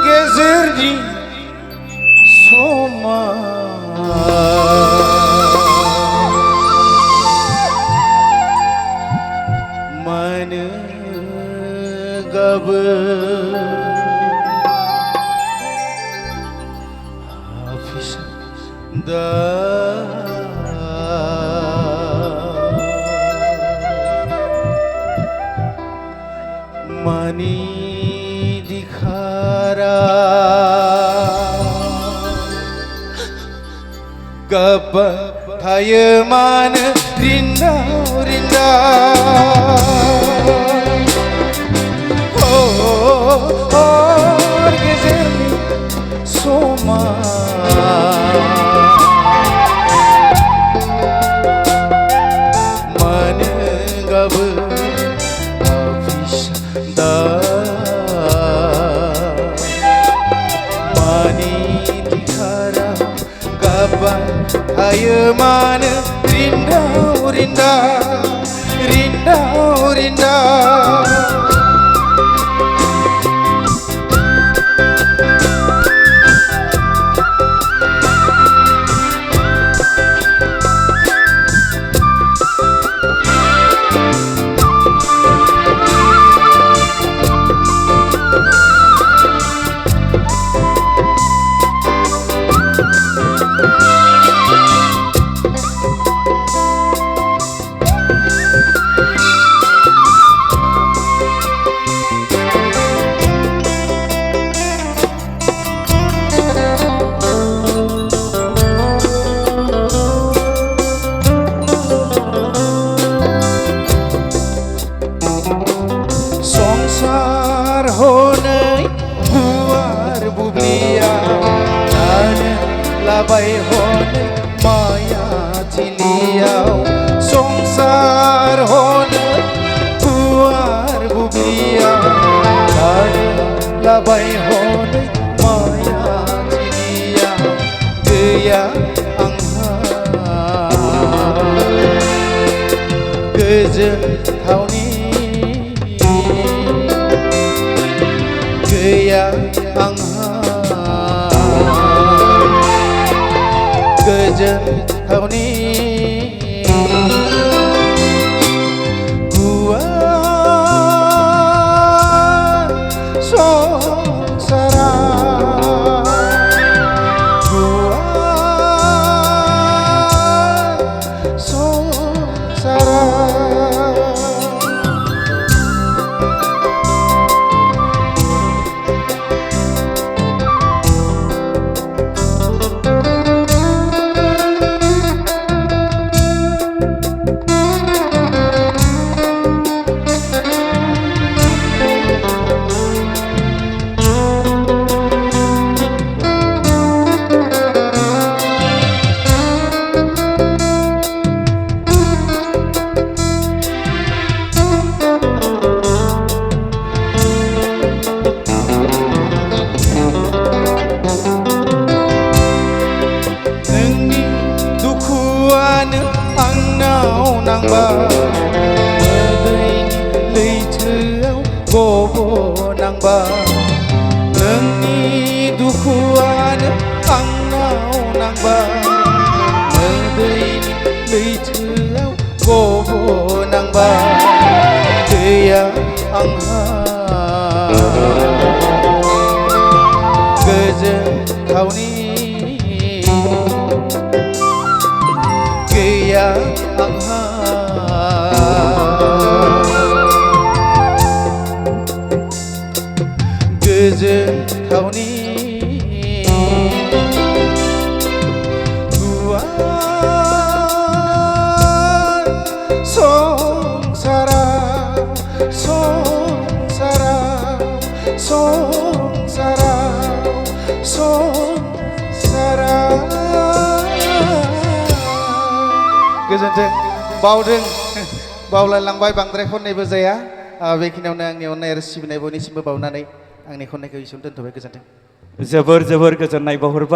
गेजेरनि समा मानो गाबो दा मानी दिखारा गब्बा थायो मानो रिन्दाव रिन्दाव हर गेजेरनि समा मानो गाबो दा मानि दिखारा गाबा थायो मानो रिन्दाव रिन्दाव संसार हनै गुवार बुब्लिया जानो लाबाय हनै माया थिलियाव संसार हनै गुवार बुब्लिया जानो लाबाय हनै माया थिलियाव गैया आंहा गोजोन थावनि गैया आंहा गोजोन थावनि गुवार संसारा गुवार संसारा आंनाव नांबा मोदैनि लैथोआव गबनांबा नोंनि दुखुआनो आंनाव नांबा मोदैनि लैथोआव गबनांबा गैया आंहा गोजोन थावनि गैया आंहा गोजोन थावनि गुवार संसारा संसारा संसारा संसारा गोजोन्थों बावदों बावलायलांबाय बांद्राय खननायबो जाया बेखिनियावनो आंनि अननाय आरो सिबिनाय बयनिसिमबो बावनानै आंनि खननायखौ एसेयावनो दोनथ'बाय गोजोन्थों जोबोर गोजोननाय बावहरबाय।